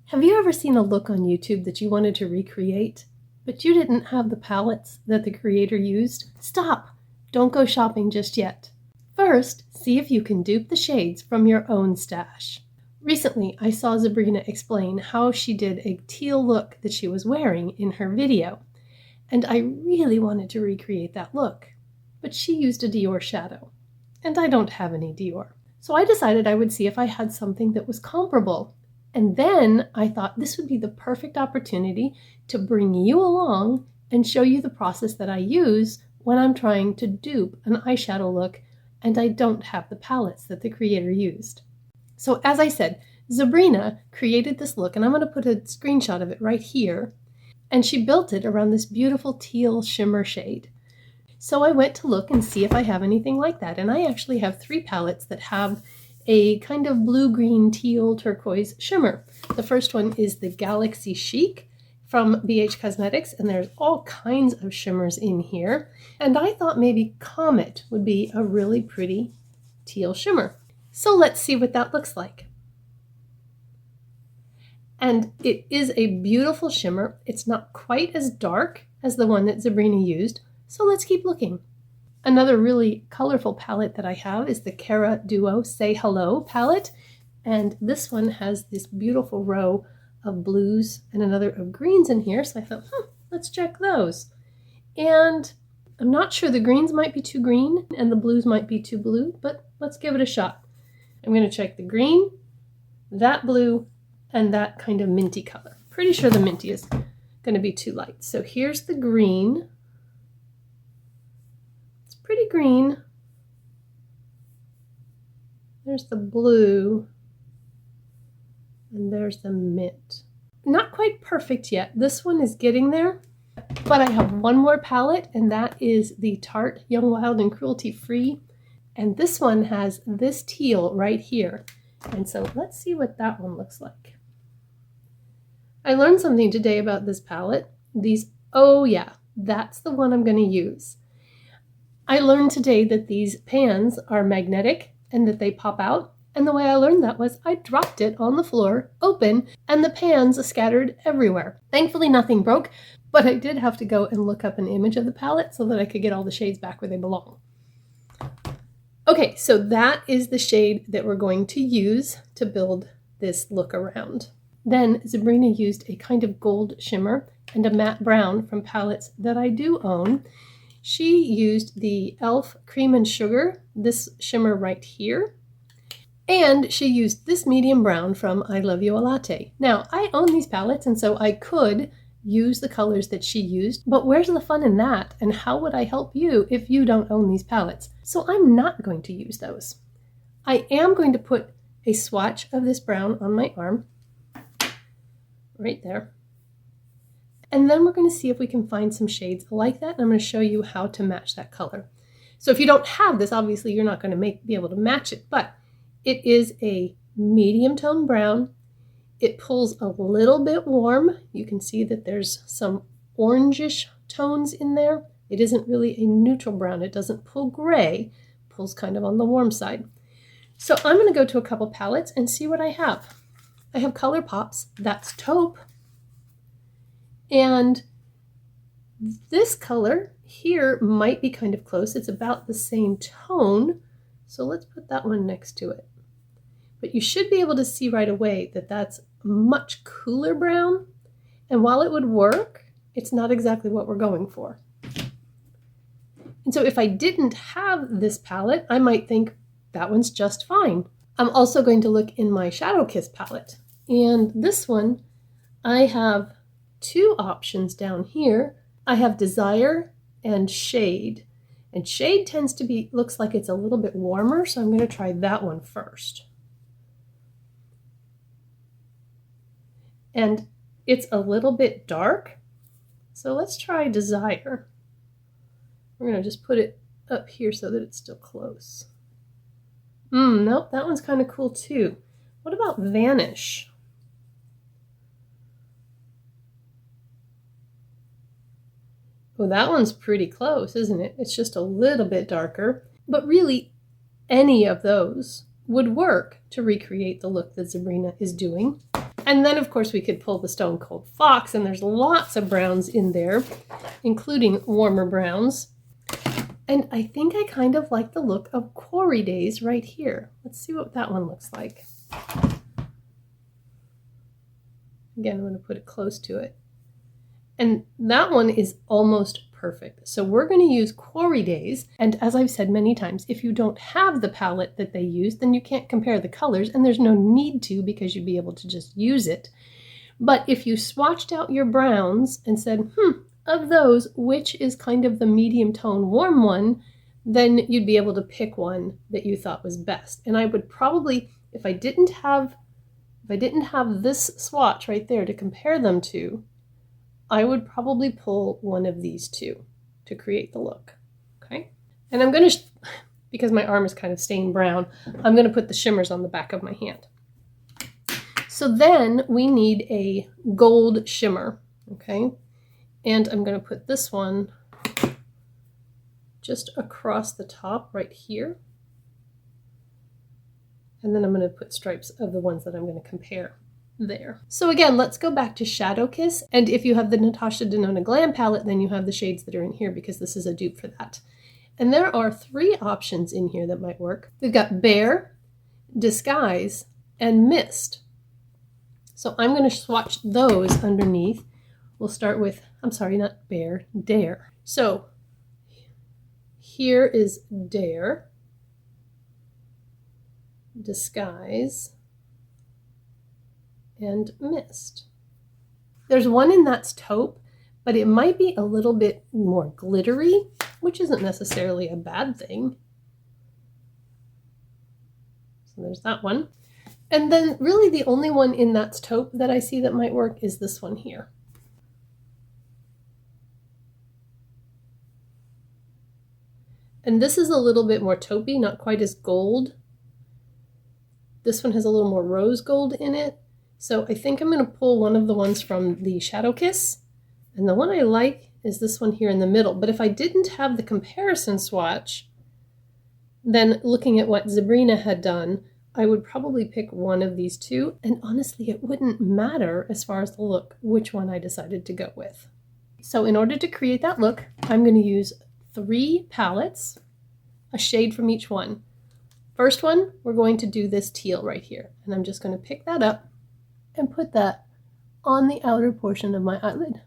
Have you ever seen a look on YouTube that you wanted to recreate, but you didn't have the palettes that the creator used? Stop! Don't go shopping just yet. First, see if you can dupe the shades from your own stash. Recently, I saw Zabrena explain how she did a teal look that she was wearing in her video, and I really wanted to recreate that look, but she used a Dior shadow, and I don't have any Dior. So I decided I would see if I had something that was comparable. And then I thought this would be the perfect opportunity to bring you along and show you the process that I use when I'm trying to dupe an eyeshadow look and I don't have the palettes that the creator used. So as I said, Zabrena created this look, and I'm going to put a screenshot of it right here, and she built it around this beautiful teal shimmer shade. So I went to look and see if I have anything like that, and I actually have 3 palettes that have a kind of blue-green teal turquoise shimmer. The first one is the Galaxy Chic from BH Cosmetics, and there's all kinds of shimmers in here. And I thought maybe Comet would be a really pretty teal shimmer. So let's see what that looks like. And it is a beautiful shimmer. It's not quite as dark as the one that Zabrena used, so let's keep looking. Another really colorful palette that I have is the Cara Duo Say Hello palette, and this one has this beautiful row of blues and another of greens in here, so I thought, let's check those. And I'm not sure, the greens might be too green and the blues might be too blue, but let's give it a shot. I'm going to check the green, that blue, and that kind of minty color. Pretty sure the minty is going to be too light. So here's the green. It's pretty green. There's the blue. And there's the mint. Not quite perfect yet. This one is getting there. But I have one more palette, and that is the Tarte Young, Wild, and Cruelty Free. And this one has this teal right here. And so let's see what that one looks like. I learned something today about this palette. Oh yeah, that's the one I'm going to use. I learned today that these pans are magnetic and that they pop out. And the way I learned that was I dropped it on the floor, open, and the pans scattered everywhere. Thankfully, nothing broke, but I did have to go and look up an image of the palette so that I could get all the shades back where they belong. Okay, so that is the shade that we're going to use to build this look around. Then Zabrena used a kind of gold shimmer and a matte brown from palettes that I do own. She used the e.l.f. Cream and Sugar, this shimmer right here, and she used this medium brown from I Love You a Latte. Now, I own these palettes, and so I could use the colors that she used, but where's the fun in that? And how would I help you if you don't own these palettes? So I'm not going to use those. I am going to put a swatch of this brown on my arm, right there. And then we're going to see if we can find some shades like that, and I'm going to show you how to match that color. So if you don't have this, obviously you're not going to be able to match it, but it is a medium tone brown. It pulls a little bit warm. You can see that there's some orangish tones in there. It isn't really a neutral brown. It doesn't pull gray. It pulls kind of on the warm side. So I'm going to go to a couple palettes and see what I have. I have ColourPop's, that's taupe. And this color here might be kind of close. It's about the same tone. So let's put that one next to it. But you should be able to see right away that that's much cooler brown. And while it would work, it's not exactly what we're going for. And so if I didn't have this palette, I might think that one's just fine. I'm also going to look in my Shadow Kiss palette. And this one, I have 2 options down here. I have Desire and Shade. And Shade tends to be, looks like it's a little bit warmer, so I'm going to try that one first. And it's a little bit dark, so let's try Desire. We're going to just put it up here so that it's still close. Nope, that one's kind of cool too. What about Vanish? Oh, that one's pretty close, isn't it? It's just a little bit darker, but really any of those would work to recreate the look that Zabrena is doing. And then of course we could pull the Stone Cold Fox, and there's lots of browns in there, including warmer browns. And I think I kind of like the look of Quarry Days right here. Let's see what that one looks like. Again, I'm going to put it close to it. And that one is almost perfect. So we're going to use Quarry Days. And as I've said many times, if you don't have the palette that they use, then you can't compare the colors, and there's no need to because you'd be able to just use it. But if you swatched out your browns and said, of those, which is kind of the medium tone warm one, then you'd be able to pick one that you thought was best. And I would probably, if I didn't have this swatch right there to compare them to, I would probably pull one of these two to create the look. Okay. And I'm going to, because my arm is kind of stained brown, I'm going to put the shimmers on the back of my hand. So then we need a gold shimmer. Okay. And I'm going to put this one just across the top right here. And then I'm going to put stripes of the ones that I'm going to compare there. So again, let's go back to Shadow Kiss. And if you have the Natasha Denona Glam palette, then you have the shades that are in here because this is a dupe for that. And there are 3 options in here that might work. We've got Bare, Disguise, and Mist. So I'm going to swatch those underneath. We'll start with, I'm sorry, not Bare, Dare. So here is Dare, Disguise, and Mist. There's one in that's taupe, but it might be a little bit more glittery, which isn't necessarily a bad thing. So there's that one. And then really the only one in that's taupe that I see that might work is this one here. And this is a little bit more taupey, not quite as gold. This one has a little more rose gold in it. So I think I'm going to pull one of the ones from the Shadow Kiss. And the one I like is this one here in the middle. But if I didn't have the comparison swatch, then looking at what Zabrena had done, I would probably pick one of these two. And honestly, it wouldn't matter as far as the look, which one I decided to go with. So in order to create that look, I'm going to use 3 palettes, a shade from each one. First one, we're going to do this teal right here. And I'm just going to pick that up and put that on the outer portion of my eyelid.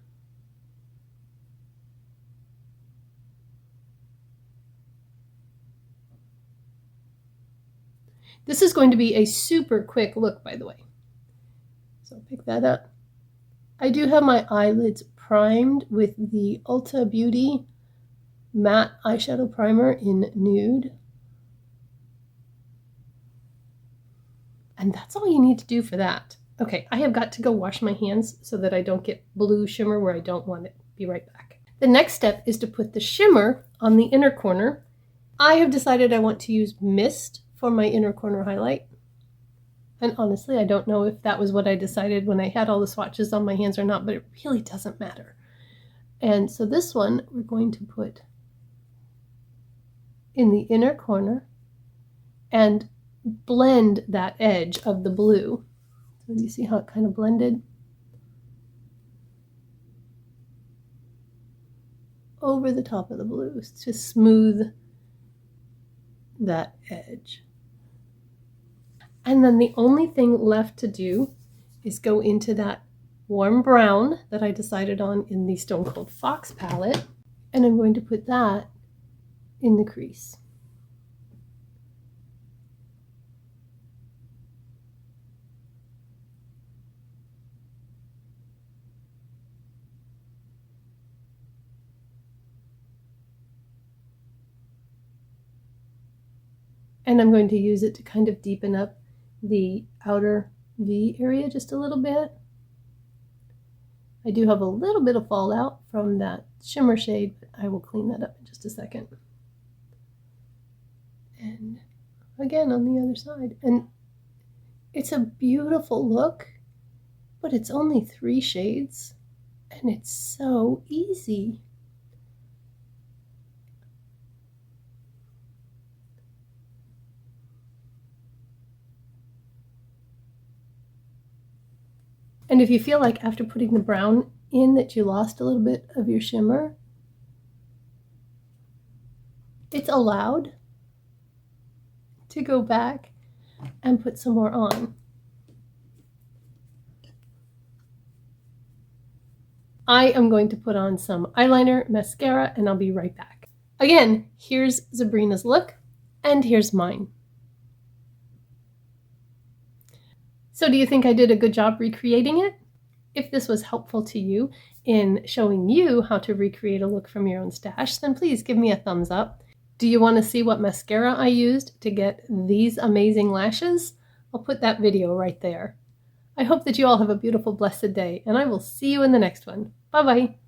This is going to be a super quick look, by the way. So pick that up. I do have my eyelids primed with the Ulta Beauty matte eyeshadow primer in Nude. And that's all you need to do for that. Okay, I have got to go wash my hands so that I don't get blue shimmer where I don't want it. Be right back. The next step is to put the shimmer on the inner corner. I have decided I want to use Mist for my inner corner highlight. And honestly, I don't know if that was what I decided when I had all the swatches on my hands or not, but it really doesn't matter. And so this one we're going to put in the inner corner and blend that edge of the blue. So do you see how it kind of blended? Over the top of the blue to smooth that edge. And then the only thing left to do is go into that warm brown that I decided on in the Stone Cold Fox palette, and I'm going to put that in the crease. And I'm going to use it to kind of deepen up the outer V area just a little bit. I do have a little bit of fallout from that shimmer shade, but I will clean that up in just a second. And again on the other side. And it's a beautiful look, but it's only 3 shades, and it's so easy. And if you feel like after putting the brown in that you lost a little bit of your shimmer, it's allowed to go back and put some more on. I am going to put on some eyeliner, mascara, and I'll be right back. Again, here's Zabrena's look, and here's mine. So do you think I did a good job recreating it? If this was helpful to you in showing you how to recreate a look from your own stash, then please give me a thumbs up. Do you want to see what mascara I used to get these amazing lashes? I'll put that video right there. I hope that you all have a beautiful, blessed day, and I will see you in the next one. Bye-bye.